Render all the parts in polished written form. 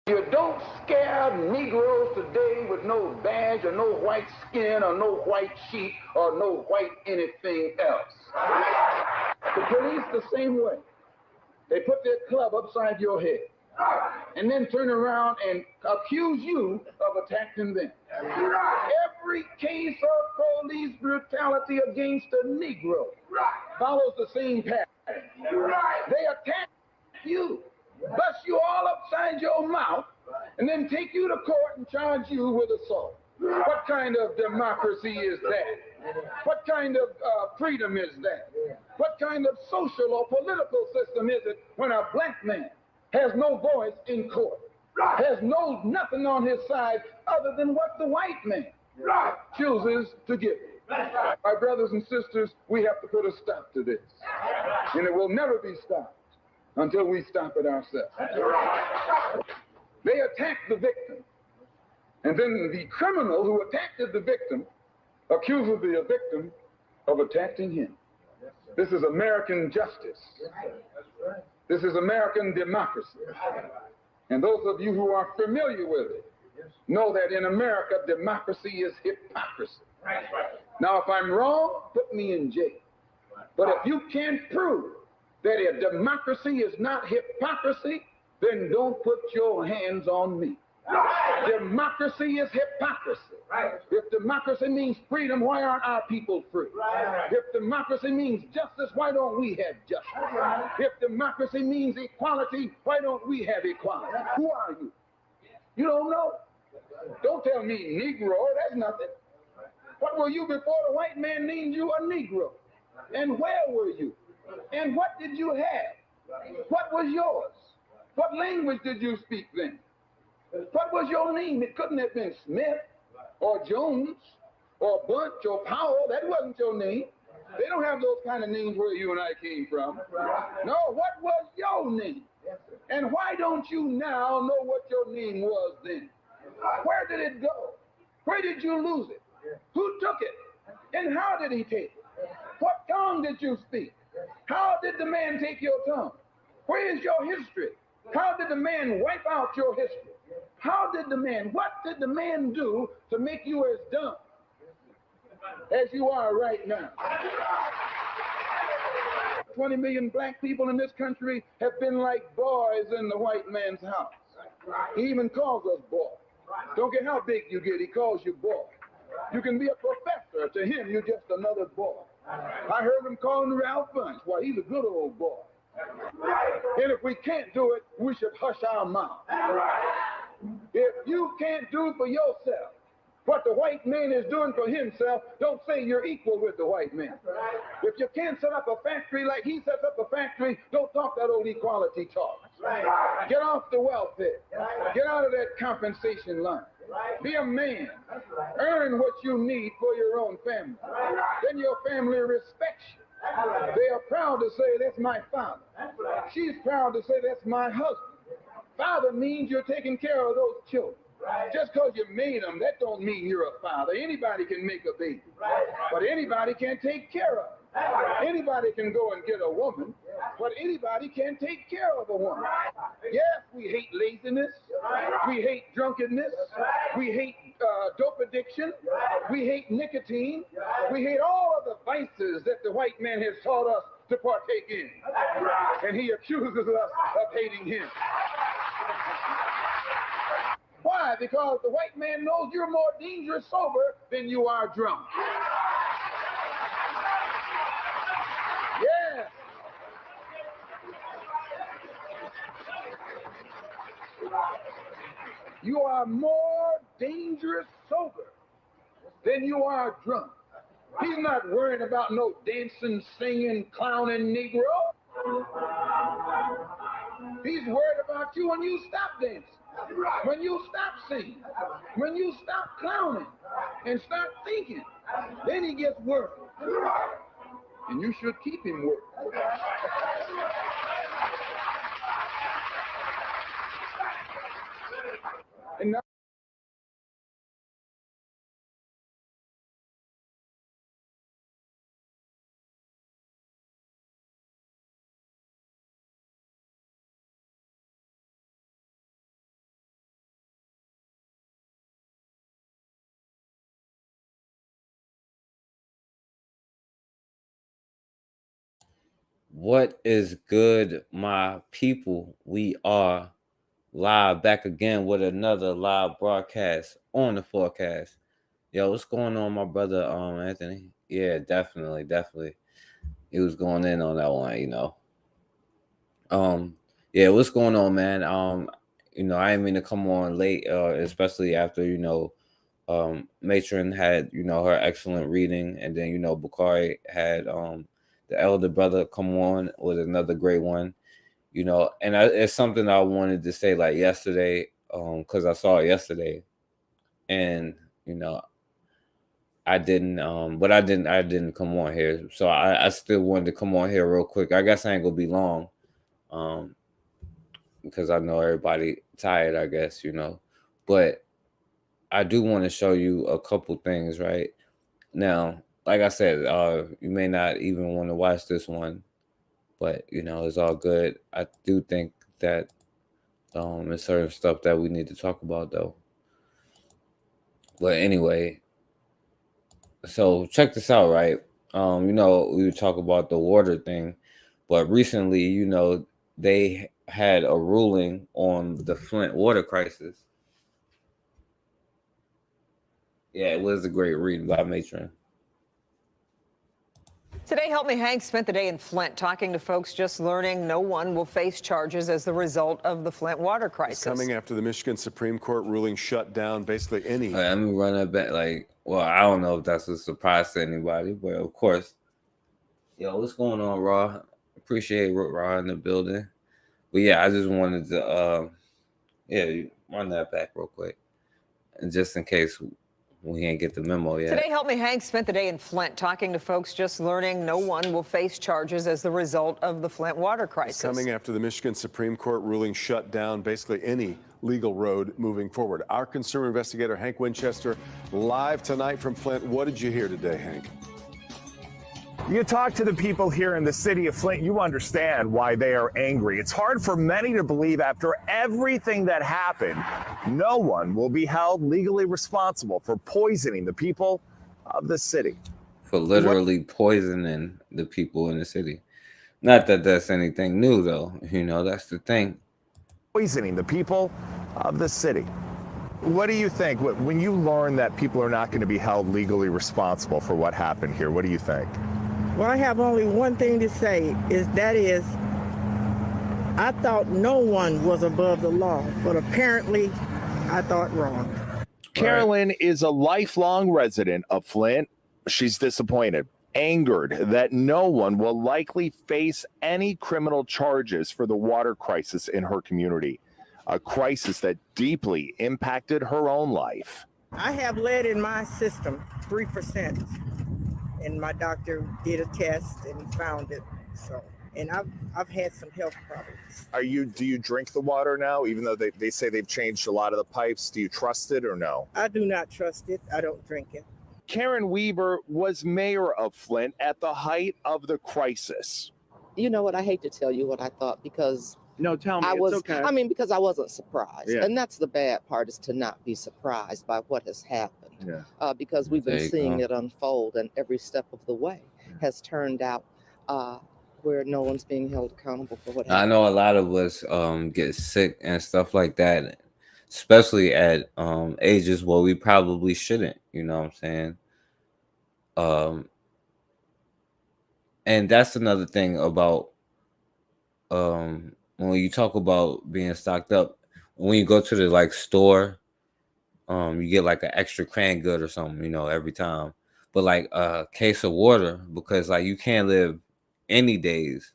You don't scare Negroes today with no badge or no white skin or no white sheet or no white anything else. The police the same way. They put their club upside your head and then turn around and accuse you of attacking them. Every case of police brutality against a Negro follows the same pattern. They attack you, bust you all upside your mouth, and then take you to court and charge you with assault. What kind of democracy is that? What kind of freedom is that? What kind of social or political system is it when a black man has no voice in court, has nothing on his side other than what the white man chooses to give? My brothers and sisters, we have to put a stop to this. And it will never be stopped until we stop it ourselves. They attack the victim. And then the criminal who attacked the victim accuses the victim of attacking him. This is American justice. This is American democracy. And those of you who are familiar with it know that in America, democracy is hypocrisy. Now, if I'm wrong, put me in jail. But if you can't prove that a democracy is not hypocrisy, then don't put your hands on me. Democracy is hypocrisy. If democracy means freedom, why aren't our people free? If democracy means justice, why don't we have justice? If democracy means equality, why don't we have equality? Who are you? You don't know. Don't tell me Negro, that's nothing. What were you before the white man named you a Negro? And where were you? And what did you have? What was yours? What language did you speak then? What was your name? It couldn't have been Smith or Jones or Bunch or Powell. That wasn't your name. They don't have those kind of names where you and I came from. No, what was your name? And why don't you now know what your name was then? Where did it go? Where did you lose it? Who took it? And how did he take it? What tongue did you speak? How did the man take your tongue? Where is your history? How did the man wipe out your history? What did the man do to make you as dumb as you are right now? 20 million black people in this country have been like boys in the white man's house. He even calls us boys. Don't care how big you get, he calls you boy. You can be a professor. To him, you're just another boy. I heard him calling Ralph Bunch. Well, he's a good old boy. And if we can't do it, we should hush our mouth. If you can't do for yourself what the white man is doing for himself, don't say you're equal with the white man. If you can't set up a factory like he sets up a factory, don't talk that old equality talk. Get off the welfare. Get out of that compensation line. Be a man. Earn what you need for your own family. Then your family respects you. They are proud to say, that's my father. She's proud to say, that's my husband. Father means you're taking care of those children. Just because you made them, that don't mean you're a father. Anybody can make a baby, but anybody can't take care of them. Anybody can go and get a woman, but anybody can't take care of a woman. Yes, we hate laziness. We hate drunkenness. We hate dope addiction. We hate nicotine. We hate all of the vices that the white man has taught us to partake in. And he accuses us of hating him. Why? Because the white man knows you're more dangerous sober than you are drunk. Yeah. You are more dangerous sober than you are drunk. He's not worried about no dancing, singing, clowning Negro. He's worried about you when you stop dancing. When you stop singing, when you stop clowning and start thinking, then he gets worried. And you should keep him worried. And now What is good, my people? We are live back again with another live broadcast on the forecast. Yo, what's going on, my brother Anthony? Yeah, definitely. He was going in on that one. Um, yeah, what's going on, man? I didn't mean to come on late, especially after, Matron had, her excellent reading, and then, Bakari had the elder brother come on with another great one. And it's something I wanted to say like yesterday, because I saw it yesterday, and you know, I didn't come on here, so I still wanted to come on here real quick. I guess I ain't gonna be long, um, because I know everybody tired. I guess but I do want to show you a couple things right now. Like I said, you may not even want to watch this one, but it's all good. I do think that there's certain stuff that we need to talk about though. But anyway, so check this out, right? We would talk about the water thing, but recently, they had a ruling on the Flint water crisis. Yeah, it was a great read by Matron. Today, Help Me Hank spent the day in Flint talking to folks just learning no one will face charges as the result of the Flint water crisis. It's coming after the Michigan Supreme Court ruling shut down basically any. All right, let me run that back. Well, I don't know if that's a surprise to anybody, but of course, yo, what's going on, Raw? Appreciate Raw in the building. But yeah, I just wanted to, run that back real quick, and just in case we ain't get the memo yet. Today, Help Me Hank spent the day in Flint talking to folks just learning no one will face charges as the result of the Flint water crisis. It's coming after the Michigan Supreme Court ruling shut down basically any legal road moving forward. Our consumer investigator, Hank Winchester, live tonight from Flint. What did you hear today, Hank? You talk to the people here in the city of Flint, you understand why they are angry. It's hard for many to believe after everything that happened, no one will be held legally responsible for poisoning the people of the city. For literally poisoning the people in the city. Not that that's anything new, though. That's the thing. Poisoning the people of the city. What do you think? When you learn that people are not going to be held legally responsible for what happened here, what do you think? Well, I have only one thing to say, I thought no one was above the law, but apparently I thought wrong. Carolyn is a lifelong resident of Flint. She's disappointed, angered that no one will likely face any criminal charges for the water crisis in her community, a crisis that deeply impacted her own life. I have lead in my system, 3%. And my doctor did a test and found it. And I've had some health problems. Do you drink the water now, even though they say they've changed a lot of the pipes? Do you trust it or no? I do not trust it. I don't drink it. Karen Weaver was mayor of Flint at the height of the crisis. You know what? I hate to tell you what I thought because No, tell me. it's okay. I mean, because I wasn't surprised. Yeah. And that's the bad part, is to not be surprised by what has happened. Yeah. Because we've There been you seeing go. it unfold, and every step of the way has turned out where no one's being held accountable for what happened. I know a lot of us get sick and stuff like that, especially at ages where we probably shouldn't. You know what I'm saying? And that's another thing about when you talk about being stocked up. When you go to the store, you get like an extra canned good or something, every time. But like a case of water, because like you can't live any days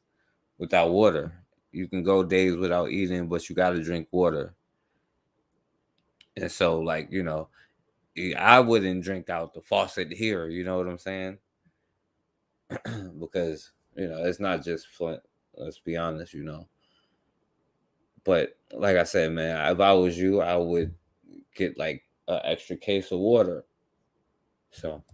without water. You can go days without eating, but you got to drink water. And so, I wouldn't drink out the faucet here. You know what I'm saying? Because it's not just Flint. Let's be honest. But like I said, man, if I was you, I would get like an extra case of water. So.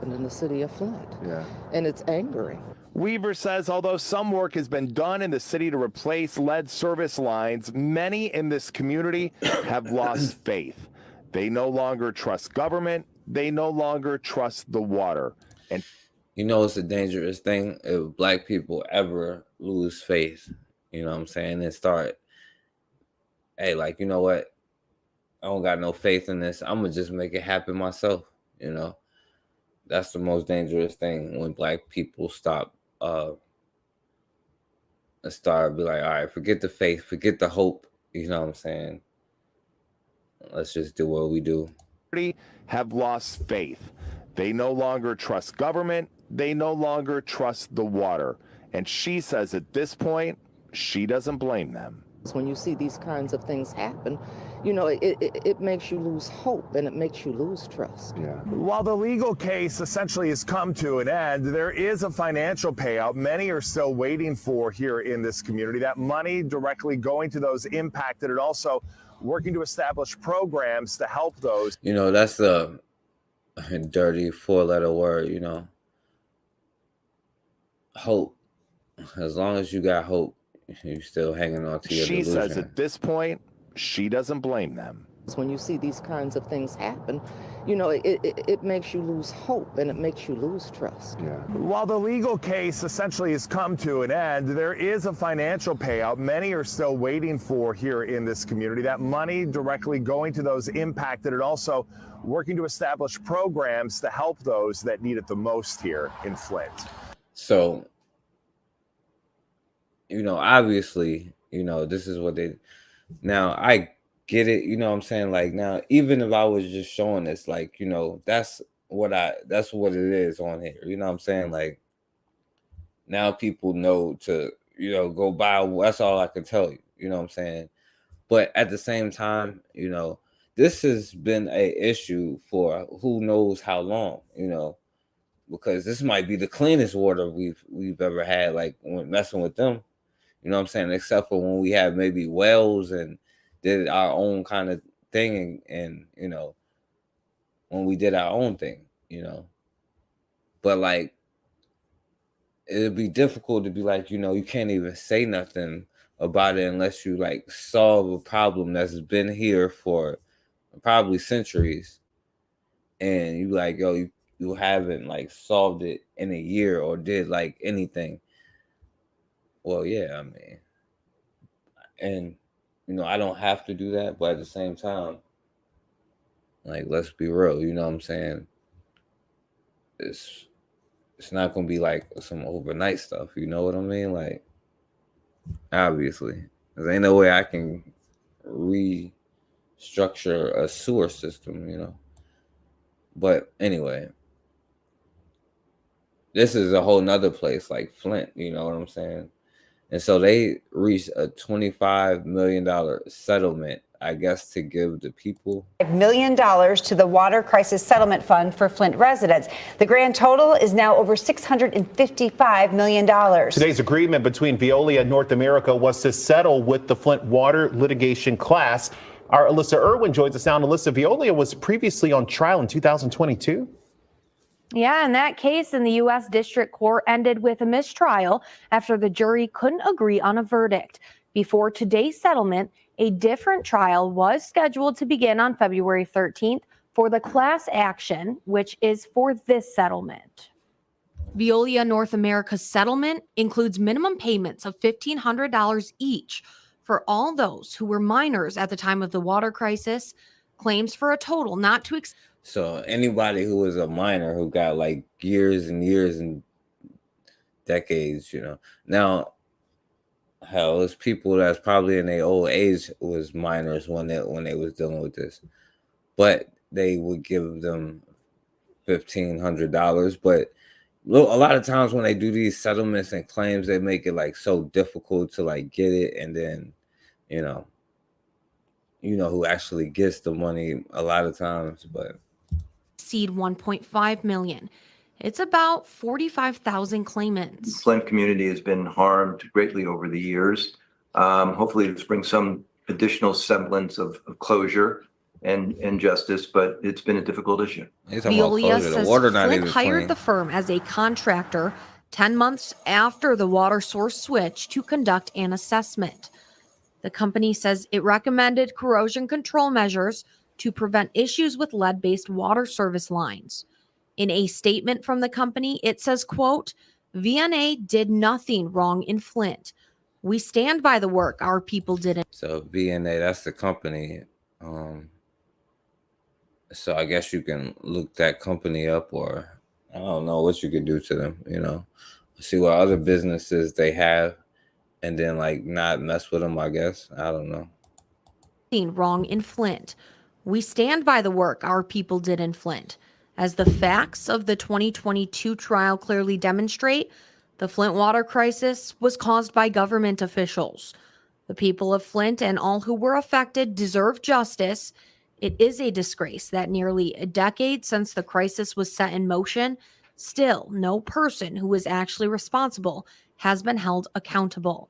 In the city of Flint. Yeah. And it's angering. Weaver says although some work has been done in the city to replace lead service lines, many in this community have lost faith. They no longer trust government. They no longer trust the water. And You know, it's a dangerous thing if black people ever lose faith, you know what I'm saying, and start, hey, like, you know what? I don't got no faith in this. I'm gonna just make it happen myself, you know. That's the most dangerous thing, when black people start be like, all right, forget the faith, forget the hope, you know what I'm saying? Let's just do what we do. Have lost faith. They no longer trust government. They no longer trust the water. And she says at this point, she doesn't blame them. When you see these kinds of things happen, you know, it makes you lose hope and it makes you lose trust. Yeah. While the legal case essentially has come to an end, there is a financial payout many are still waiting for here in this community. That money directly going to those impacted, and also working to establish programs to help those. You know, that's a dirty 4-letter word, you know. Hope. As long as you got hope, you're still hanging on to your delusion. She says at this point, she doesn't blame them. When you see these kinds of things happen, you know, it makes you lose hope and it makes you lose trust. Yeah. While the legal case essentially has come to an end, there is a financial payout many are still waiting for here in this community. That money directly going to those impacted, and also working to establish programs to help those that need it the most here in Flint. So, you know, obviously, you know, this is what they, now I get it, you know what I'm saying? Like, now, even if I was just showing this, like, you know, that's what it is on here. You know what I'm saying? Like, now people know to, you know, go buy, that's all I can tell you. You know what I'm saying? But at the same time, you know, this has been a issue for who knows how long, you know, because this might be the cleanest water we've ever had, like, when messing with them. You know what I'm saying? Except for when we have maybe wells and did our own kind of thing, and you know, when we did our own thing, you know. But like, it'd be difficult to be like, you know, you can't even say nothing about it unless you like solve a problem that's been here for probably centuries, and you like, yo, you haven't like solved it in a year or did like anything. Well, yeah, I mean, and you know, I don't have to do that, but at the same time, like, let's be real, you know what I'm saying? It's not gonna be like some overnight stuff, you know what I mean? Like, obviously, there ain't no way I can restructure a sewer system, you know. But anyway, this is a whole nother place, like Flint, you know what I'm saying? And so they reached a $25 million settlement, I guess, to give the people $5 million to the Water Crisis Settlement Fund for Flint residents. The grand total is now over $655 million. Today's agreement between Veolia North America was to settle with the Flint water litigation class. Our Alyssa Irwin joins us now. And Alyssa, Veolia was previously on trial in 2022. Yeah, and that case in the U.S. District Court ended with a mistrial after the jury couldn't agree on a verdict. Before today's settlement, a different trial was scheduled to begin on February 13th for the class action, which is for this settlement. Veolia North America's settlement includes minimum payments of $1,500 each for all those who were minors at the time of the water crisis, claims for a total not to exceed. So anybody who was a minor who got like years and years and decades, you know. Now, hell, it's people that's probably in their old age was minors when they was dealing with this, but they would give them $1,500. But a lot of times when they do these settlements and claims, they make it like so difficult to like get it, and then you know who actually gets the money a lot of times, but. Exceed 1.5 million. It's about 45,000 claimants. The Flint community has been harmed greatly over the years. Hopefully this brings some additional semblance of closure and justice, but it's been a difficult issue. Veolia says Flint hired the firm as a contractor 10 months after the water source switched to conduct an assessment. The company says it recommended corrosion control measures to prevent issues with lead-based water service lines. In a statement from the company, it says, quote, VNA did nothing wrong in Flint. We stand by the work our people did. So VNA, that's the company. So I guess you can look that company up, or I don't know what you could do to them, you know, see what other businesses they have and then like not mess with them, I guess. I don't know. Wrong in Flint. We stand by the work our people did in Flint. As the facts of the 2022 trial clearly demonstrate, the Flint water crisis was caused by government officials. The people of Flint and all who were affected deserve justice. It is a disgrace that nearly a decade since the crisis was set in motion, still no person who was actually responsible has been held accountable.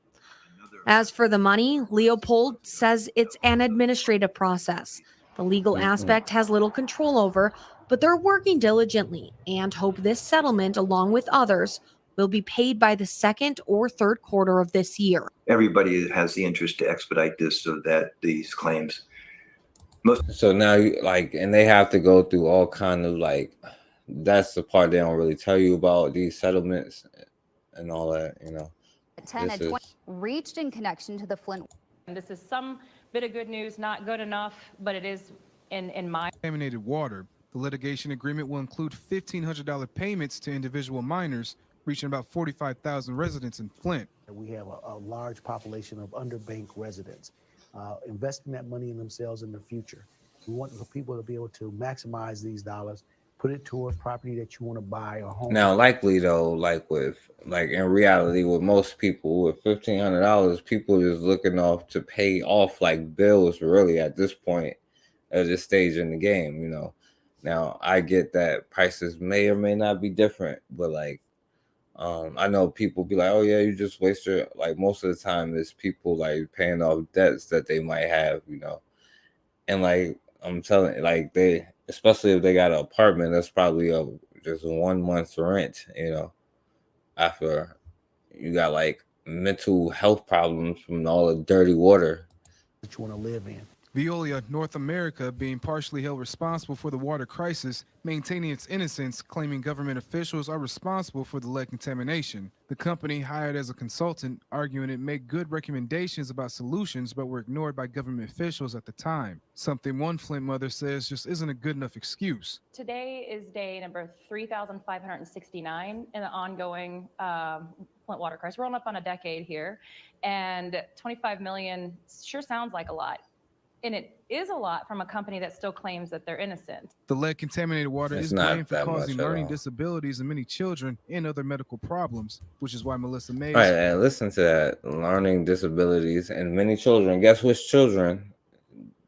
As for the money, Leopold says it's an administrative process. The legal aspect has little control over, but they're working diligently and hope this settlement, along with others, will be paid by the second or third quarter of this year. Everybody has the interest to expedite this so that these claims. So now, and they have to go through all kind of that's the part they don't really tell you about, these settlements and all that, you know. 10 and 20 reached in connection to the Flint. And this is some bit of good news, not good enough, but it is in my contaminated water. The litigation agreement will include $1,500 payments to individual minors, reaching about 45,000 residents in Flint. We have a large population of underbanked residents investing that money in themselves in the future. We want the people to be able to maximize these dollars, put it towards property that you want to buy or home. Now, likely though, in reality, with most people, with $1,500, people is looking off to pay off bills really at this point, at this stage in the game, you know. Now, I get that prices may or may not be different, but I know people be like, oh yeah, you just waste your, most of the time it's people paying off debts that they might have, you know. And I'm telling they, especially if they got an apartment, that's probably just 1 month's rent, you know, after you got mental health problems from all the dirty water that you want to live in. Veolia North America being partially held responsible for the water crisis, maintaining its innocence, claiming government officials are responsible for the lead contamination. The company, hired as a consultant, arguing it made good recommendations about solutions but were ignored by government officials at the time. Something one Flint mother says just isn't a good enough excuse. Today is day number 3,569 in the ongoing Flint water crisis. We're up on a decade here, and 25 million sure sounds like a lot. And it is a lot from a company that still claims that they're innocent. The lead contaminated water is blamed for causing learning disabilities in many children and other medical problems, which is why Melissa Mays. Right, and listen to that, learning disabilities and many children. Guess which children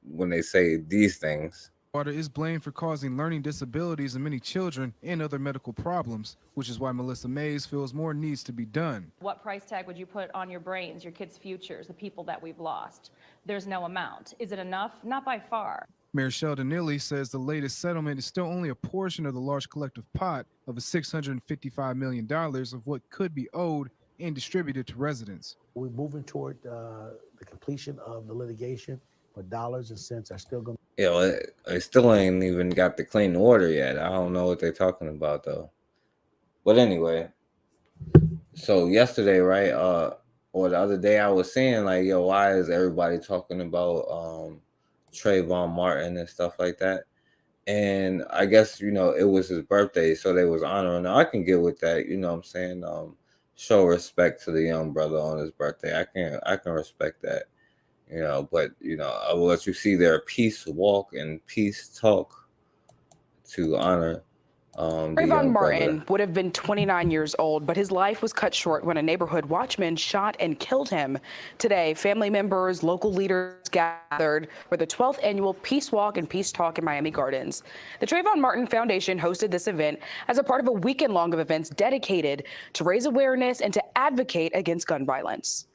when they say these things? Water is blamed for causing learning disabilities in many children and other medical problems, which is why Melissa Mays feels more needs to be done. What price tag would you put on your brains, your kids' futures, the people that we've lost? There's no amount. Is it enough? Not by far. Mayor Sheldon Neely says the latest settlement is still only a portion of the large collective pot of $655 million of what could be owed and distributed to residents. We're moving toward the completion of the litigation, but dollars and cents are still going to. You know, it still ain't even got the clean water yet. I don't know what they're talking about though. But anyway, so yesterday, right, or the other day, I was saying yo, why is everybody talking about Trayvon Martin and stuff like that? And I guess, you know, it was his birthday, so they was honoring him. I can get with that, you know what I'm saying? Show respect to the young brother on his birthday. I can respect that. You know, but, you know, I will let you see their peace walk and peace talk to honor Trayvon Martin would have been 29 years old, but his life was cut short when a neighborhood watchman shot and killed him. Today, family members, local leaders gathered for the 12th annual Peace Walk and Peace Talk in Miami Gardens. The Trayvon Martin Foundation hosted this event as a part of a weekend-long of events dedicated to raise awareness and to advocate against gun violence.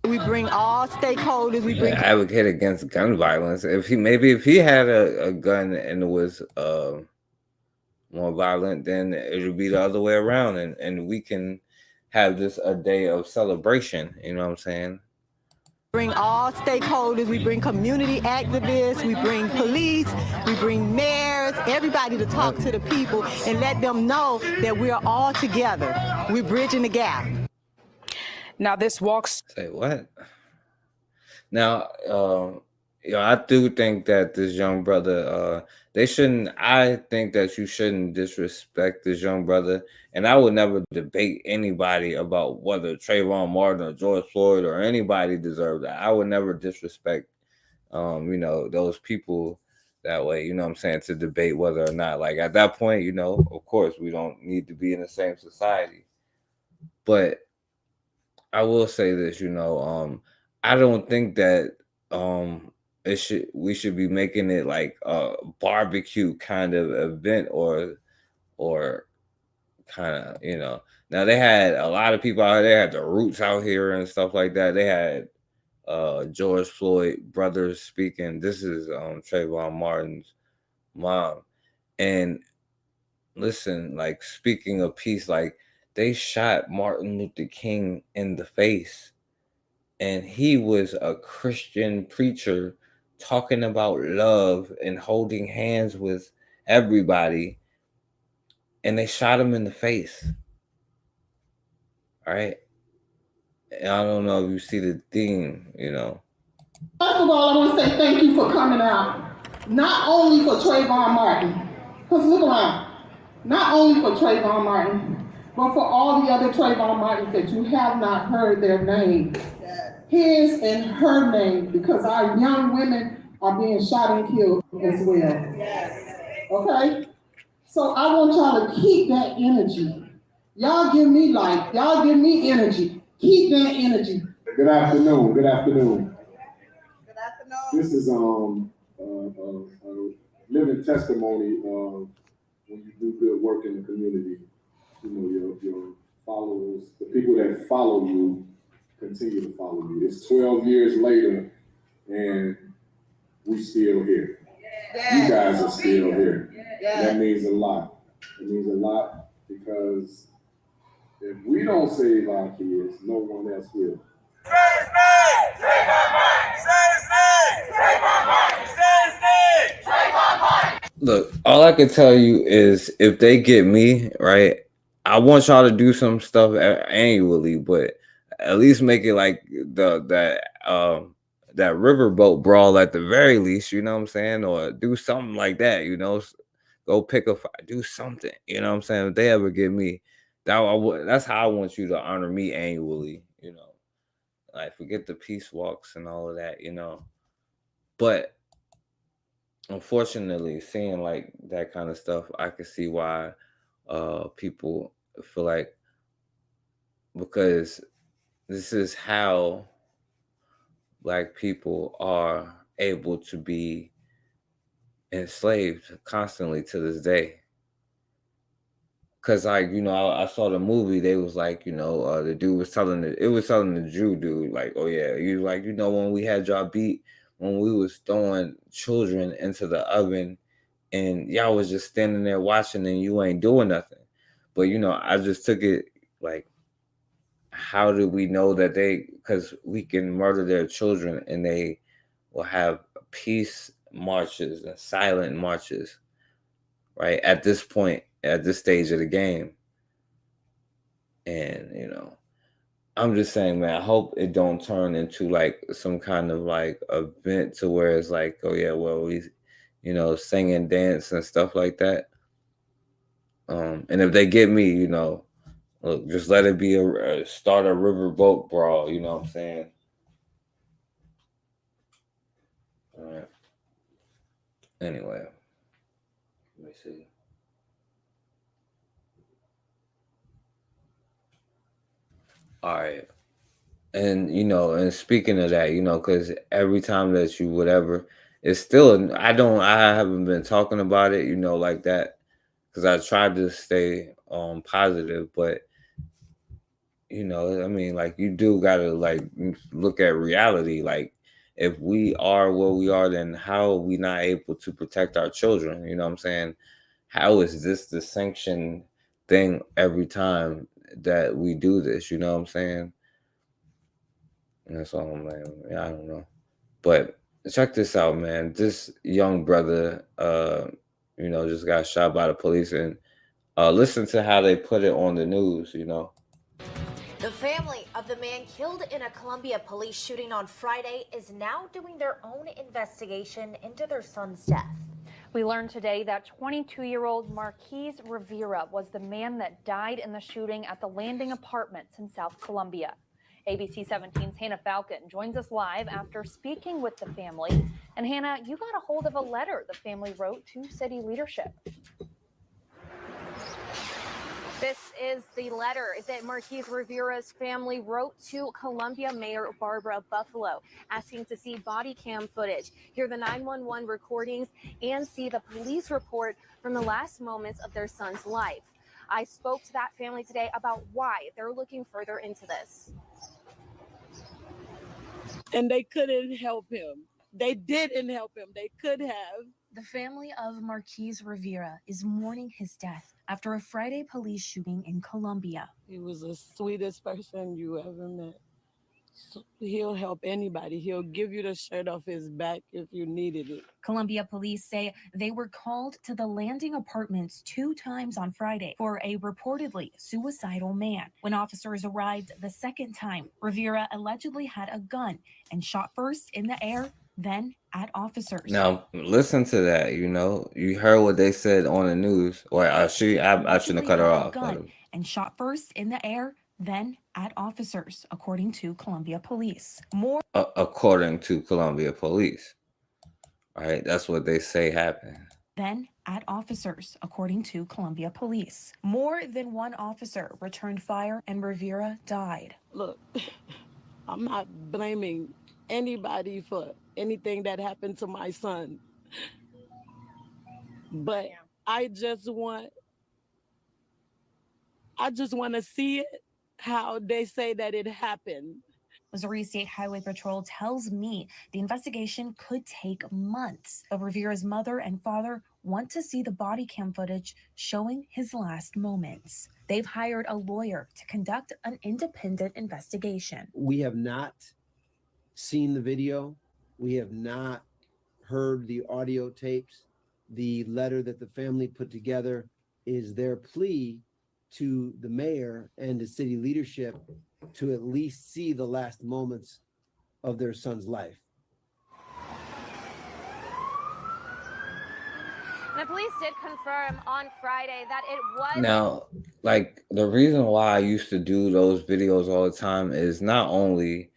We bring all stakeholders. We bring advocate against gun violence. If he had a gun and it was more violent, then it would be the other way around, and we can have this a day of celebration. You know what I'm saying? Bring all stakeholders. We bring community activists. We bring police. We bring mayors, everybody to talk to the people and let them know that we're all together. We're bridging the gap. Now, this walks. Say what? Now, I do think that this young brother, they shouldn't. I think that you shouldn't disrespect this young brother, and I would never debate anybody about whether Trayvon Martin or George Floyd or anybody deserved that. I would never disrespect, those people that way. You know what I'm saying? To debate whether or not, like at that point, of course, we don't need to be in the same society. But I will say this, I don't think that we should be making it like a barbecue kind of event or kind of, now they had a lot of people out there. They had the Roots out here and stuff like that. They had George Floyd brothers speaking. This is Trayvon Martin's mom. And listen, like, speaking of peace, like, they shot Martin Luther King in the face. And he was a Christian preacher talking about love and holding hands with everybody. And they shot him in the face. All right. And I don't know if you see the theme, First of all, I want to say thank you for coming out. Not only for Trayvon Martin, because look around. Not only for Trayvon Martin, but for all the other Trayvon Martins that you have not heard their name. His and her name, because our young women are being shot and killed as well. Okay? So I want y'all to keep that energy. Y'all give me life. Y'all give me energy. Keep that energy. Good afternoon. Good afternoon. Good afternoon. This is living testimony of when you do good work in the community. Your followers, the people that follow you, continue to follow you. It's 12 years later, and we still here. You guys are still here. That means a lot. It means a lot because if we don't save our kids, no one else will. Look, all I can tell you is if they get me, right, I want y'all to do some stuff annually, but at least make it like that riverboat brawl at the very least, you know what I'm saying? Or do something like that, go pick a fight, do something, you know what I'm saying? If they ever get me, that's how I want you to honor me annually, like forget the peace walks and all of that, But unfortunately, seeing like that kind of stuff, I can see why people feel like, because this is how Black people are able to be enslaved constantly to this day. Cause like, I saw the movie, they was like, the dude was telling the Jew dude, like, oh yeah, he was like, when we had y'all beat, when we was throwing children into the oven and y'all was just standing there watching and you ain't doing nothing. But, I just took it like, how do we know that because we can murder their children and they will have peace marches and silent marches, right? At this point, at this stage of the game. And, I'm just saying, man, I hope it don't turn into like some kind of like event to where it's like, oh yeah, well, we, sing and dance and stuff like that. And if they get me, look, just let it be start a riverboat brawl, you know what I'm saying? All right. Anyway, let me see. All right. And, and speaking of that, because every time that you whatever, it's still, I haven't been talking about it, like that, because I tried to stay positive, but, like you do got to like look at reality. Like if we are where we are, then how are we not able to protect our children? You know what I'm saying? How is this the sanctioned thing every time that we do this? You know what I'm saying? And that's all I'm like, I don't know. But check this out, man. This young brother, you know, just got shot by the police. And listen to how they put it on the news, you know. The family of the man killed in a Columbia police shooting on Friday is now doing their own investigation into their son's death. We learned today that 22-year-old Marquise Rivera was the man that died in the shooting at the Landing Apartments in South Columbia. ABC 17's Hannah Falcon joins us live after speaking with the family. And Hannah, you got a hold of a letter the family wrote to city leadership. This is the letter that Marquise Rivera's family wrote to Columbia Mayor Barbara Buffalo, asking to see body cam footage, hear the 911 recordings, and see the police report from the last moments of their son's life. I spoke to that family today about why they're looking further into this. And they couldn't help him. They didn't help him. They could have. The family of Marquise Rivera is mourning his death after a Friday police shooting in Columbia. He was the sweetest person you ever met. So he'll help anybody. He'll give you the shirt off his back if you needed it. Columbia police say they were called to the Landing Apartments 2 times on Friday for a reportedly suicidal man. When officers arrived the second time, Rivera allegedly had a gun and shot first in the air, then at officers. Now listen to that. You know, you heard what they said on the news. Or I shouldn't have cut her off. And shot first in the air, then at officers, according to Columbia police. More According to Columbia police. All right, that's what they say happened. Then at officers, according to Columbia police. More than one officer returned fire and Rivera died. Look, I'm not blaming anybody for anything that happened to my son. But I just want to see it how they say that it happened. Missouri State Highway Patrol tells me the investigation could take months. But Rivera's mother and father want to see the body cam footage showing his last moments. They've hired a lawyer to conduct an independent investigation. We have not seen the video. We have not heard the audio tapes. The letter that the family put together is their plea to the mayor and the city leadership to at least see the last moments of their son's life. The police did confirm on Friday that it was. Now, like, the reason why I used to do those videos all the time is not only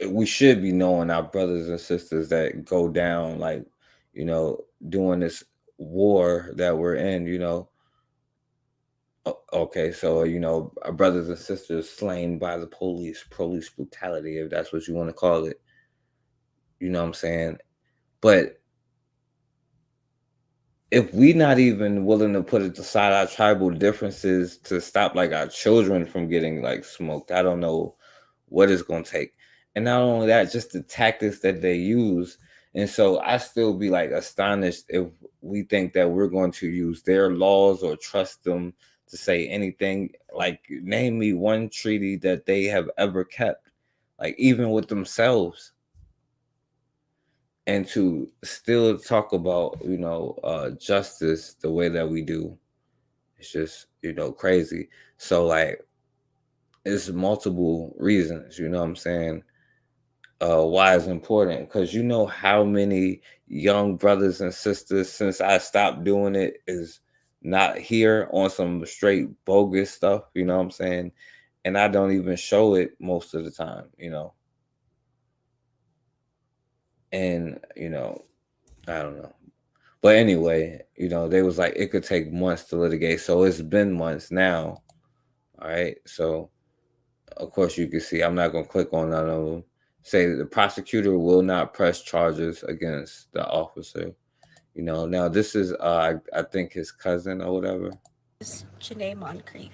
we should be knowing our brothers and sisters that go down, like, you know, doing this war that we're in, you know. Okay, so, you know, our brothers and sisters slain by the police brutality, if that's what you want to call it. You know what I'm saying? But if we not even willing to put aside our tribal differences to stop, like, our children from getting, like, smoked, I don't know what it's going to take. And not only that, just the tactics that they use. And so I still be, like, astonished if we think that we're going to use their laws or trust them to say anything. Like, name me one treaty that they have ever kept, like, even with themselves. And to still talk about, you know, justice the way that we do, it's just, you know, crazy. So, like, it's multiple reasons, you know what I'm saying, why it's important. Because you know how many young brothers and sisters, since I stopped doing it, is not here on some straight bogus stuff, you know what I'm saying? And I don't even show it most of the time, you know. And, you know, I don't know. But anyway, you know, they was like, it could take months to litigate. So it's been months now. All right. So, of course, you can see I'm not going to click on none of them. Say that the prosecutor will not press charges against the officer. You know, now this is, I think, his cousin or whatever. This is Janae Moncrief.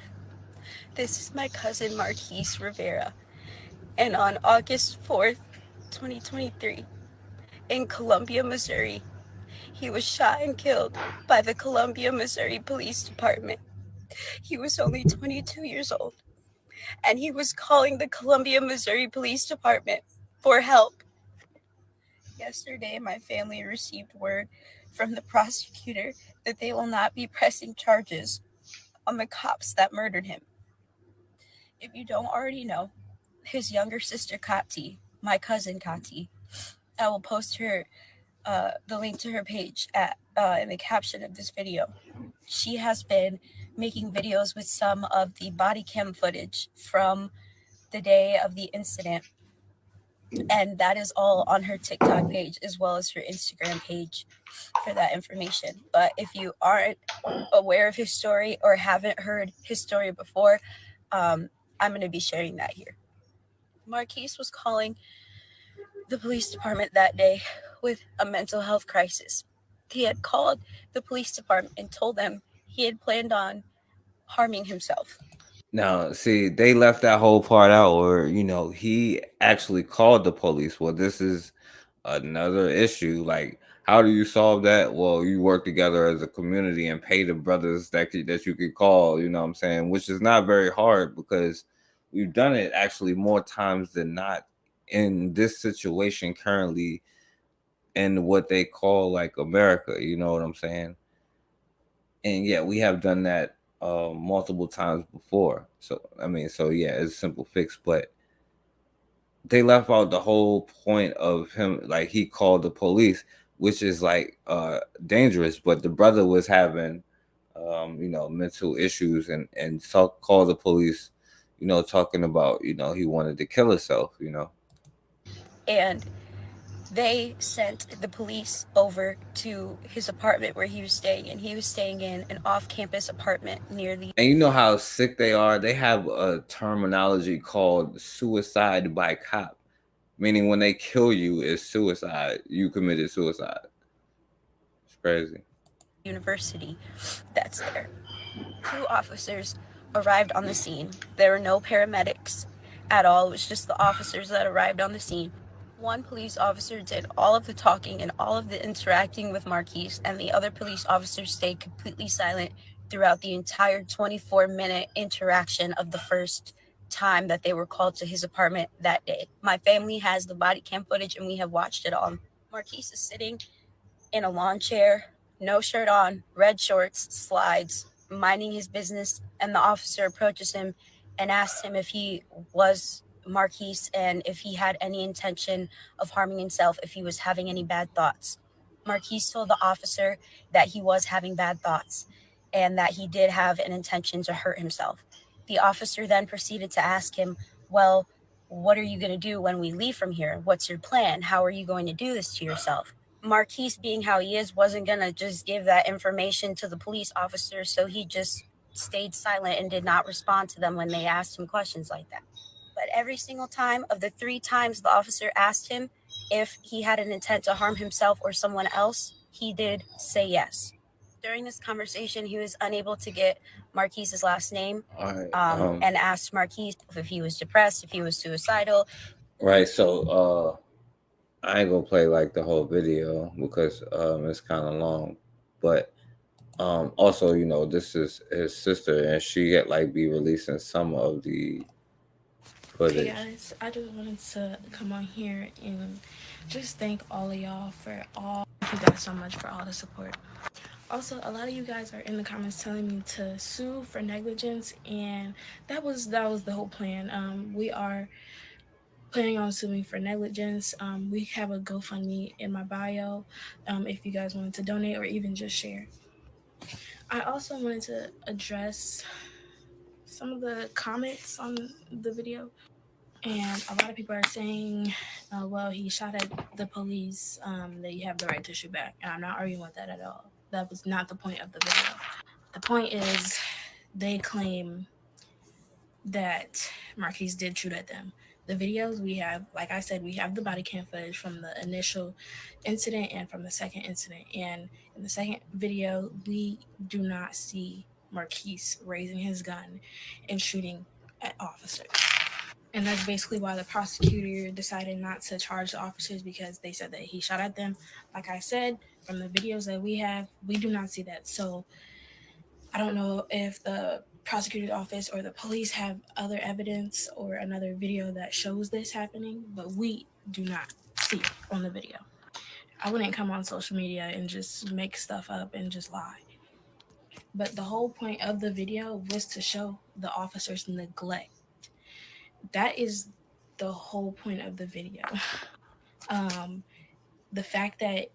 This is my cousin Marquise Rivera. And on August 4th, 2023, in Columbia, Missouri, he was shot and killed by the Columbia, Missouri Police Department. He was only 22 years old, and he was calling the Columbia, Missouri Police Department for help. Yesterday, my family received word from the prosecutor that they will not be pressing charges on the cops that murdered him. If you don't already know, his younger sister Kati, my cousin Kati, I will post her the link to her page in the caption of this video. She has been making videos with some of the body cam footage from the day of the incident, and that is all on her TikTok page as well as her Instagram page for that information. But if you aren't aware of his story or haven't heard his story before, I'm going to be sharing that here. Marquise was calling the police department that day with a mental health crisis. He had called the police department and told them he had planned on harming himself. Now, see, they left that whole part out where, you know, he actually called the police. Well, this is another issue. Like, how do you solve that? Well, you work together as a community and pay the brothers that you could call, you know what I'm saying? Which is not very hard because we've done it actually more times than not in this situation currently in what they call like America, you know what I'm saying? And yeah, we have done that multiple times before. So I mean, so yeah, it's a simple fix, but they left out the whole point of him, like he called the police, which is like dangerous. But the brother was having you know, mental issues and called the police, you know, talking about, you know, he wanted to kill himself, you know. And they sent the police over to his apartment where he was staying, and he was staying in an off-campus apartment near the... And you know how sick they are? They have a terminology called suicide by cop, meaning when they kill you, it's suicide. You committed suicide. It's crazy. University that's there. 2 officers arrived on the scene. There were no paramedics at all. It was just the officers that arrived on the scene. 1 police officer did all of the talking and all of the interacting with Marquise, and the other police officers stayed completely silent throughout the entire 24-minute interaction of the first time that they were called to his apartment that day. My family has the body cam footage and we have watched it all. Marquise is sitting in a lawn chair, no shirt on, red shorts, slides, minding his business, and the officer approaches him and asks him if he was Marquise and if he had any intention of harming himself, if he was having any bad thoughts. Marquise told the officer that he was having bad thoughts and that he did have an intention to hurt himself. The officer then proceeded to ask him, well, what are you going to do when we leave from here? What's your plan? How are you going to do this to yourself? Marquise, being how he is, wasn't going to just give that information to the police officer, so he just stayed silent and did not respond to them when they asked him questions like that. But every single time of the 3 times the officer asked him if he had an intent to harm himself or someone else, he did say yes. During this conversation, he was unable to get Marquise's last name and asked Marquise if he was depressed, if he was suicidal. Right, so I ain't gonna play like the whole video because it's kind of long, but also, you know, this is his sister and she had like be releasing some of the footage. Hey guys, I just wanted to come on here and just thank all of y'all for all. Thank you guys so much for all the support. Also, a lot of you guys are in the comments telling me to sue for negligence, and that was the whole plan. We are planning on suing for negligence. We have a GoFundMe in my bio if you guys wanted to donate or even just share. I also wanted to address some of the comments on the video. And a lot of people are saying, well, he shot at the police, that you have the right to shoot back. And I'm not arguing with that at all. That was not the point of the video. The point is they claim that Marquise did shoot at them. The videos we have, like I said, we have the body cam footage from the initial incident and from the second incident. And in the second video, we do not see Marquise raising his gun and shooting at officers. And that's basically why the prosecutor decided not to charge the officers, because they said that he shot at them. Like I said, from the videos that we have, we do not see that. So I don't know if the prosecutor's office or the police have other evidence or another video that shows this happening, but we do not see it on the video. I wouldn't come on social media and just make stuff up and just lie. But the whole point of the video was to show the officers' neglect. That is the whole point of the video. The fact that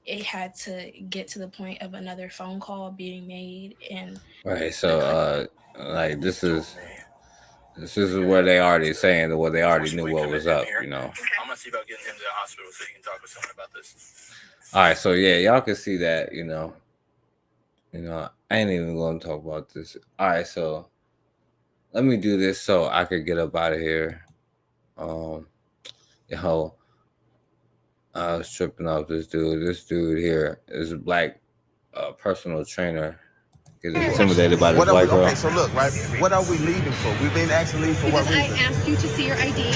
it had to get to the point of another phone call being made and Right. So like this is where they already saying what they already knew what was up, you know. I'm gonna see about getting him to the hospital so he can talk with someone about this. All right, so yeah, y'all can see that, you know, I ain't even gonna talk about this. All right, so let me do this so I could get up out of here. I was tripping off this dude. This dude here is a black personal trainer. He's intimidated by this white girl. Okay, so look, right? What are we leaving for? We've been actually leaving for what reason? I asked you to see your ID.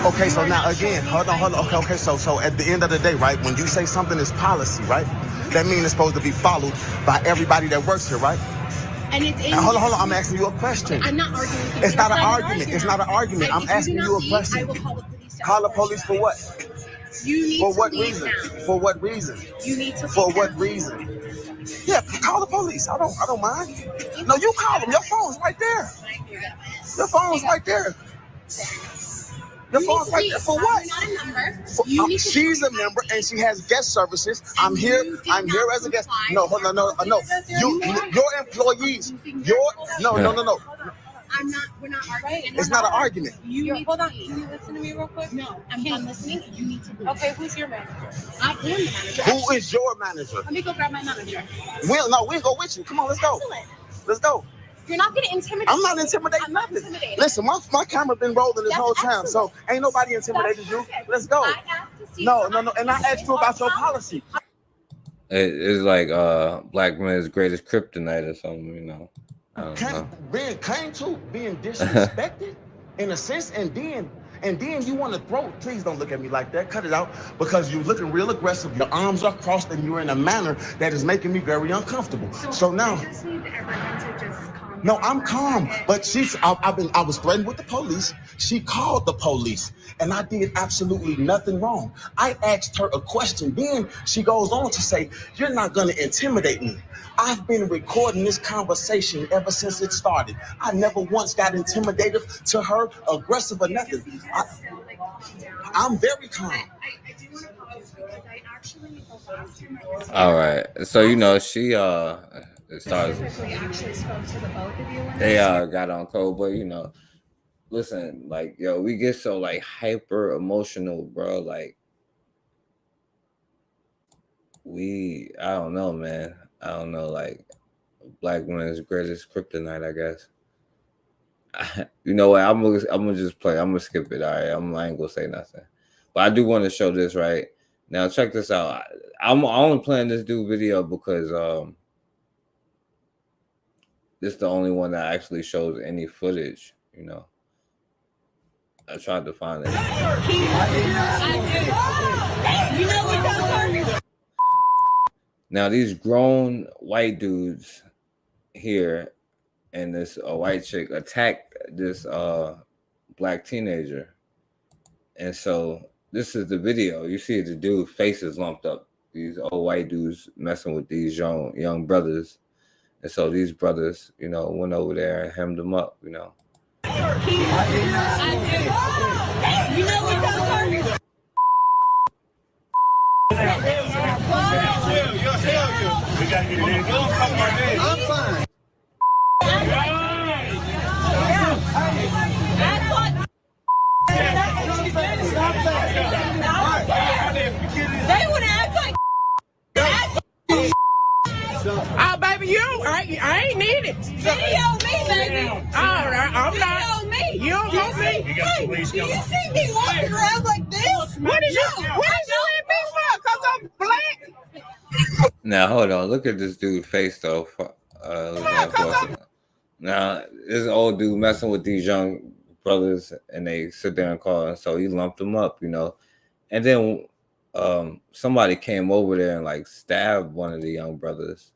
Okay, so now again, hold on. Okay, so at the end of the day, right? When you say something is policy, right? That means it's supposed to be followed by everybody that works here, right? And it's now, hold on. I'm asking you a question. I'm not arguing with you. It's not an argument. It's not an argument. I'm asking you a question. I will call the police. Call the police for what? You need for to what leave reason? now. For what reason? You need to For leave what now. reason? Yeah, call the police. I don't mind. No, you call them. Your phone's right there. Your phone's right there. Your phone's right there. For what? You're not a member. For, she's a member and she has guest services. I'm here as a guest. No, hold on, no. Your employees. No. I'm not. We're not arguing. It's not an argument. Hold on. Can you listen to me real quick? No, I'm done listening. You need to leave. Okay, who's your manager? I am the manager. Who is your manager? Let me go grab my manager. We'll go with you. Come on, let's go. Excellent. Let's go. You're not going to intimidate. I'm not intimidating. I'm not intimidating. Listen, my camera been rolling this whole time, excellent. so ain't nobody intimidated you. Let's go. I asked to see No. And I asked you about your policy. It's like black man's greatest kryptonite or something, you know. I don't know. Being disrespected in a sense, and then you want to throw. Please don't look at me like that. Cut it out, because you're looking real aggressive. Your arms are crossed, and you're in a manner that is making me very uncomfortable. So now, I just need everyone to just calm down. no, I'm calm, but I was threatened with the police. She called the police, and I did absolutely nothing wrong. I asked her a question. Then she goes on to say, "You're not going to intimidate me." I've been recording this conversation ever since it started. I never once got intimidated to her, aggressive or nothing. I'm very calm. I do want to apologize because I actually All right, so you know she started. actually spoke to the both of you. They got on code, but you know, listen, like yo, we get so like hyper emotional, bro. Like I don't know, man. I don't know, like black women's greatest kryptonite, I guess. You know what? I'm gonna just play. I'm gonna skip it. All right, I ain't gonna say nothing. But I do want to show this right now. Check this out. I'm only playing this dude video because this is the only one that actually shows any footage. You know, I tried to find it. Now these grown white dudes here and this white chick attacked this black teenager, and so this is the video. You see the dude face is lumped up. These old white dudes messing with these young brothers, and so these brothers, you know, went over there and hemmed them up. You know. I'm fine. They would act like. Oh, baby, I ain't need it. Video me, baby. I'm not. Video me. You don't want me? Hey, do you see me walking around like this? What is you in me for? Because I'm black? Now hold on, look at this dude's face though. Now this old dude messing with these young brothers, and they sit there and call, and so he lumped them up, you know. And then somebody came over there and like stabbed one of the young brothers,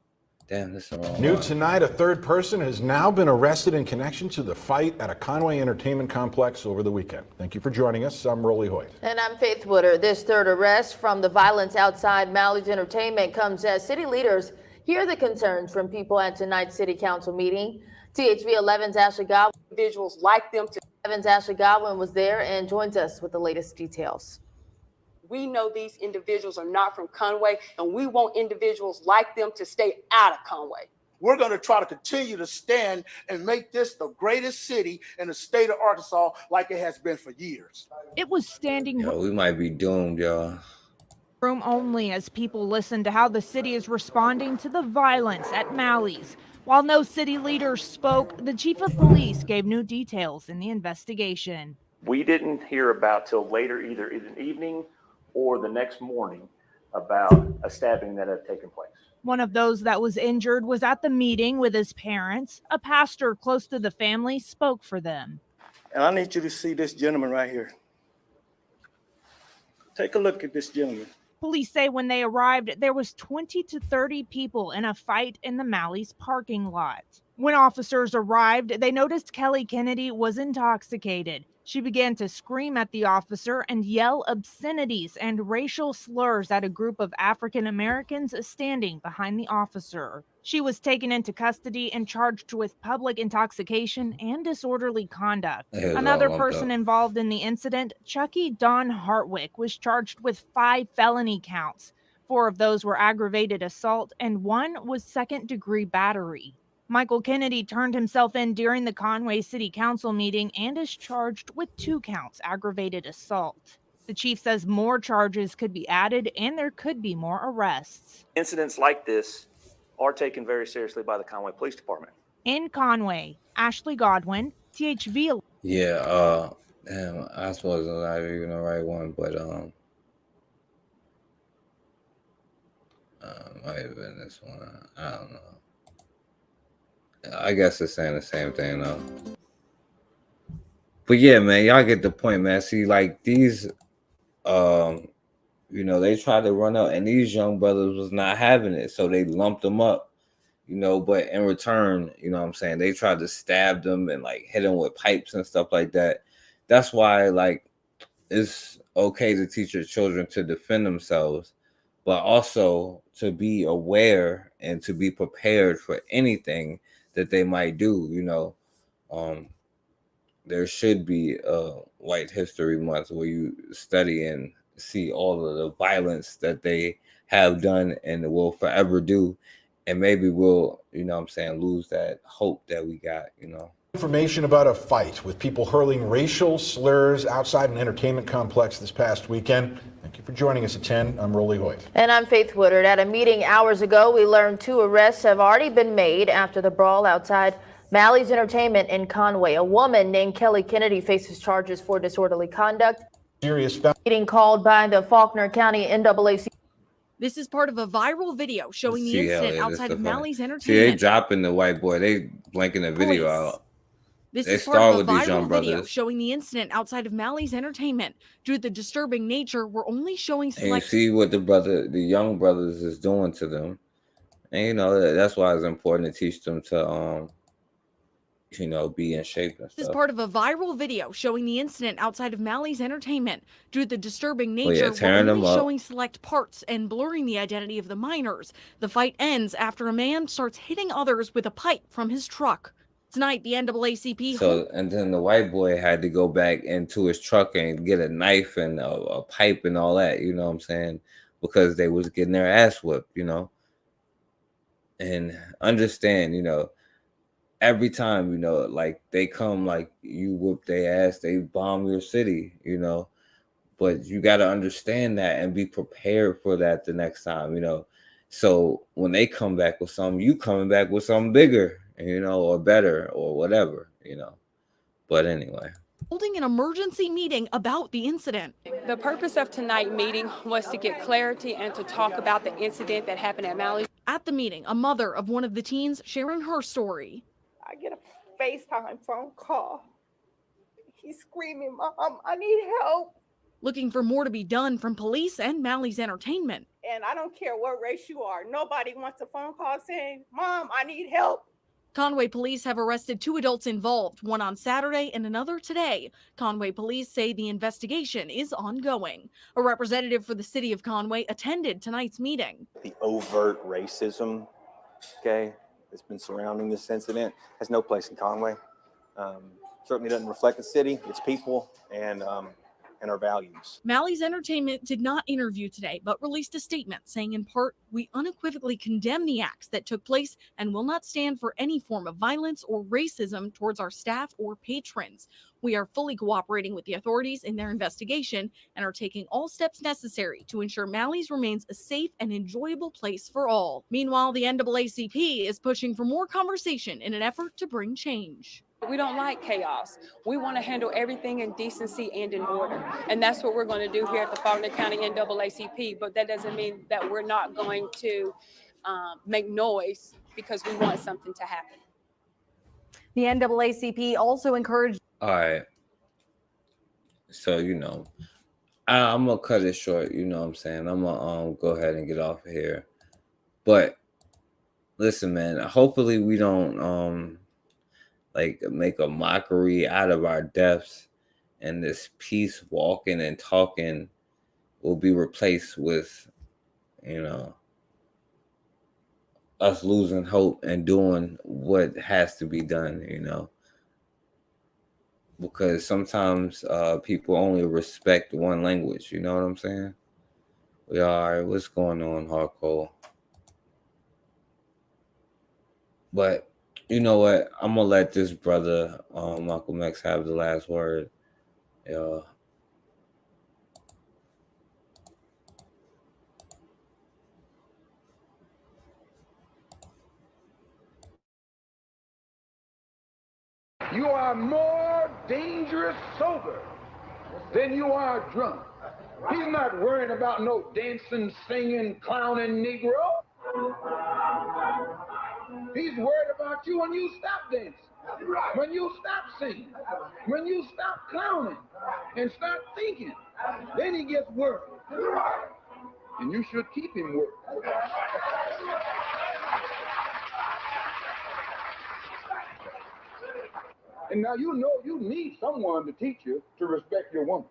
Damn, this is the wrong New one. tonight, a third person has now been arrested in connection to the fight at a Conway entertainment complex over the weekend. Thank you for joining us. I'm Rolly Hoyt. And I'm Faith Woodard. This third arrest from the violence outside Mally's Entertainment comes as city leaders hear the concerns from people at tonight's city council meeting. THV 11's Ashley Godwin. Individuals like them to. 11's Ashley Godwin was there and joins us with the latest details. We know these individuals are not from Conway, and we want individuals like them to stay out of Conway. We're going to try to continue to stand and make this the greatest city in the state of Arkansas like it has been for years. It was standing Yo, we might be doomed, y'all. room only as people listen to how the city is responding to the violence at Mally's. While no city leaders spoke, the chief of police gave new details in the investigation. We didn't hear about till later, either in the evening or the next morning, about a stabbing that had taken place. One of those that was injured was at the meeting with his parents. A pastor close to the family spoke for them. And I need you to see this gentleman right here. Take a look at this gentleman. Police say when they arrived, there was 20 to 30 people in a fight in the Mally's parking lot. When officers arrived, they noticed Kelly Kennedy was intoxicated. She began to scream at the officer and yell obscenities and racial slurs at a group of African Americans standing behind the officer. She was taken into custody and charged with public intoxication and disorderly conduct. Another person involved in the incident, Chucky Don Hartwick, was charged with 5 felony counts. 4 of those were aggravated assault and 1 was second-degree battery. Michael Kennedy turned himself in during the Conway City Council meeting and is charged with 2 counts aggravated assault. The chief says more charges could be added and there could be more arrests. Incidents like this are taken very seriously by the Conway Police Department. In Conway, Ashley Godwin, THV. Yeah, damn, I suppose I'm not even the right one, but might have been this one. I don't know. I guess it's saying the same thing though. But yeah, man, y'all get the point, man. See, like these, they tried to run out, and these young brothers was not having it, so they lumped them up, But in return, what I'm saying, they tried to stab them and like hit them with pipes and stuff like that. That's why, like, it's okay to teach your children to defend themselves, but also to be aware and to be prepared for anything that they might do. There should be a White History Month where you study and see all of the violence that they have done and will forever do, and maybe we'll lose that hope that we got. Information about a fight with people hurling racial slurs outside an entertainment complex this past weekend. Thank you for joining us at 10. I'm Rolly Hoyt. And I'm Faith Woodard. At a meeting hours ago, we learned 2 arrests have already been made after the brawl outside Mally's Entertainment in Conway. A woman named Kelly Kennedy faces charges for disorderly conduct. Serious meeting called by the Faulkner County NAACP. This is part of a viral video showing the incident outside of Mally's Entertainment. See, they dropping the white boy. They blanking the video out. This They is part start of a with these young viral video brothers. showing the incident outside of Mally's Entertainment. Due to the disturbing nature, we're only showing And you select. see what the young brothers is doing to them. And that's why it's important to teach them to be in shape and This is stuff. part of a viral video showing the incident outside of Mally's Entertainment. Due to the disturbing Oh, yeah, nature, tearing we're them only up. showing select parts and blurring the identity of the minors. The fight ends after a man starts hitting others with a pipe from his truck. Tonight, the NAACP. So, and then the white boy had to go back into his truck and get a knife and a pipe and all that, you know what I'm saying? Because they was getting their ass whipped, And understand, every time, like they come, like you whoop their ass, they bomb your city, But you got to understand that and be prepared for that the next time, So when they come back with something, you coming back with something bigger, or better or whatever, But anyway. Holding an emergency meeting about the incident. The purpose of tonight's meeting was to get clarity and to talk about the incident that happened at Mally's. At the meeting, a mother of one of the teens sharing her story. I get a FaceTime phone call. He's screaming, "Mom, I need help." Looking for more to be done from police and Mally's Entertainment. And I don't care what race you are. Nobody wants a phone call saying, Mom, I need help. Conway police have arrested 2 adults involved, one on Saturday and another today. Conway police say the investigation is ongoing. A representative for the city of Conway attended tonight's meeting. The overt racism, okay, that's been surrounding this incident has no place in Conway. Certainly doesn't reflect the city, its people, and our values. Mally's Entertainment did not interview today, but released a statement saying in part, "We unequivocally condemn the acts that took place and will not stand for any form of violence or racism towards our staff or patrons. We are fully cooperating with the authorities in their investigation and are taking all steps necessary to ensure Mally's remains a safe and enjoyable place for all." Meanwhile, the NAACP is pushing for more conversation in an effort to bring change. We don't like chaos. We want to handle everything in decency and in order. And that's what we're going to do here at the Faulkner County NAACP. But that doesn't mean that we're not going to make noise because we want something to happen. The NAACP also encouraged. All right. So, I'm going to cut it short. You know what I'm saying? I'm going to go ahead and get off of here. But listen, man, hopefully we don't make a mockery out of our deaths, and this peace walking and talking will be replaced with, us losing hope and doing what has to be done, because sometimes people only respect one language. You know what I'm saying? We are. What's going on, Hardcore? But you know what? I'm gonna let this brother, Malcolm X, have the last word. You are more dangerous sober than you are drunk. He's not worrying about no dancing, singing, clowning Negro. He's worried about you when you stop dancing, when you stop singing, when you stop clowning and start thinking. Then he gets worried. And you should keep him worried. And now you need someone to teach you to respect your woman.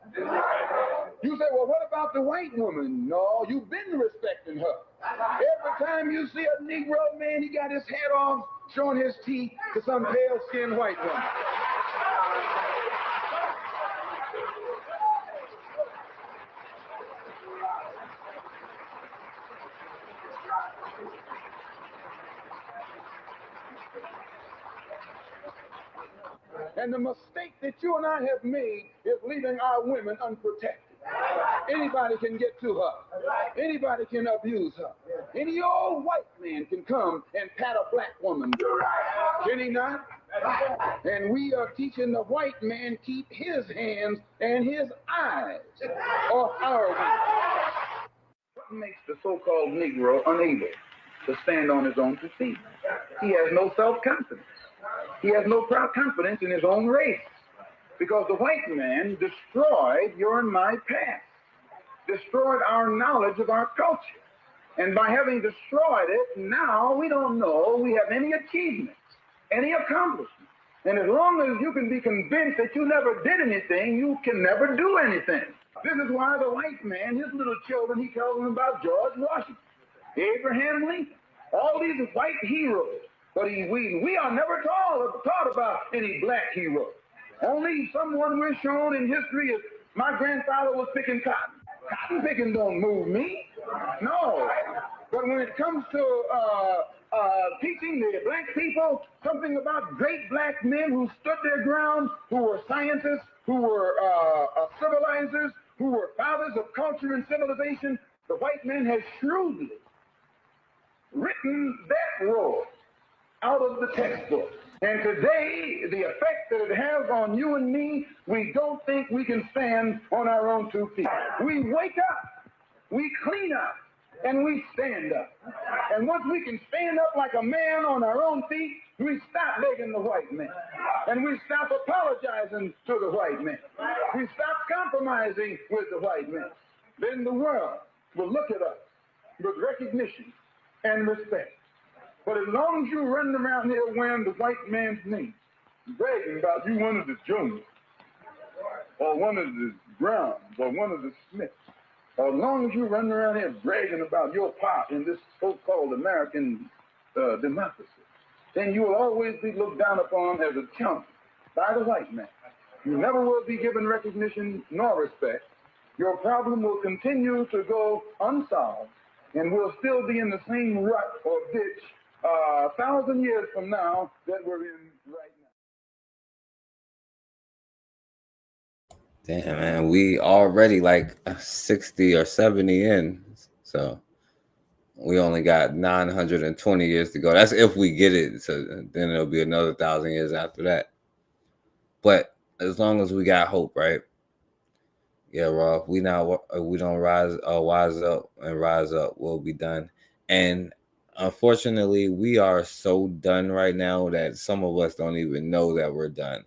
You say, well, what about the white woman? No, you've been respecting her. Every time you see a Negro man, he got his head off, showing his teeth to some pale-skinned white woman. And the mistake that you and I have made is leaving our women unprotected. Anybody can get to her. Anybody can abuse her. Any old white man can come and pat a black woman. Can he not? And we are teaching the white man keep his hands and his eyes off our women. What makes the so-called Negro unable to stand on his own 2 feet? He has no self-confidence. He has no proud confidence in his own race, because the white man destroyed your and my past, destroyed our knowledge of our culture. And by having destroyed it, now we don't know we have any achievements, any accomplishments. And as long as you can be convinced that you never did anything, you can never do anything. This is why the white man, his little children, he tells them about George Washington, Abraham Lincoln, all these white heroes. But we are never taught about any black heroes. Only someone we're shown in history is my grandfather was picking cotton. Cotton picking don't move me. No. But when it comes to teaching the black people something about great black men who stood their ground, who were scientists, who were civilizers, who were fathers of culture and civilization, the white man has shrewdly written that role out of the textbook. And today, the effect that it has on you and me, we don't think we can stand on our own 2 feet. We wake up, we clean up, and we stand up. And once we can stand up like a man on our own feet, we stop begging the white man. And we stop apologizing to the white man. We stop compromising with the white man. Then the world will look at us with recognition and respect. But as long as you're running around here wearing the white man's name, bragging about you one of the Jones, or one of the Browns, or one of the Smiths, or as long as you're running around here bragging about your part in this so-called American democracy, then you will always be looked down upon as a chump by the white man. You never will be given recognition nor respect. Your problem will continue to go unsolved, and we'll still be in the same rut or ditch 1,000 years from now that we're in right now. Damn, man, we already like 60 or 70 in, so we only got 920 years to go. That's if we get it. So then it'll be another 1,000 years after that. But as long as we got hope, right? Yeah, Rob. We don't wise up and rise up, we'll be done. And unfortunately, we are so done right now that some of us don't even know that we're done.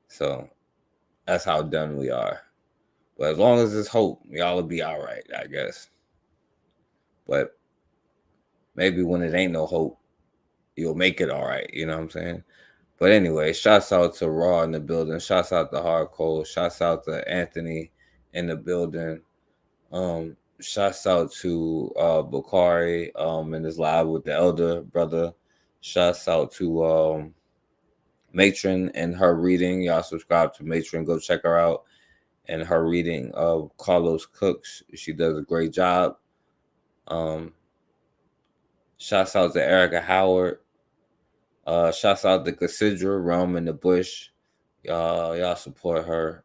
So that's how done we are. But as long as there's hope, y'all will be all right, I guess. But maybe when it ain't no hope, you'll make it all right. You know what I'm saying? But anyway, shouts out to Raw in the building. Shouts out to Hardcore. Shouts out to Anthony in the building. Shouts out to Bakari in his live with the elder brother. Shouts out to Matron and her reading. Y'all subscribe to Matron. Go check her out. And her reading of Carlos Cooks. She does a great job. Shouts out to Erica Howard. Shouts out to Cassidra, Realm in the Bush. Y'all support her.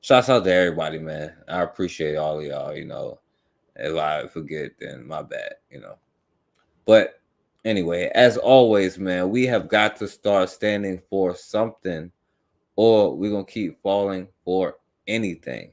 Shouts out to everybody, man. I appreciate all of y'all, you know. If I forget, then my bad, you know. But anyway, as always, man, we have got to start standing for something, or we're going to keep falling for anything.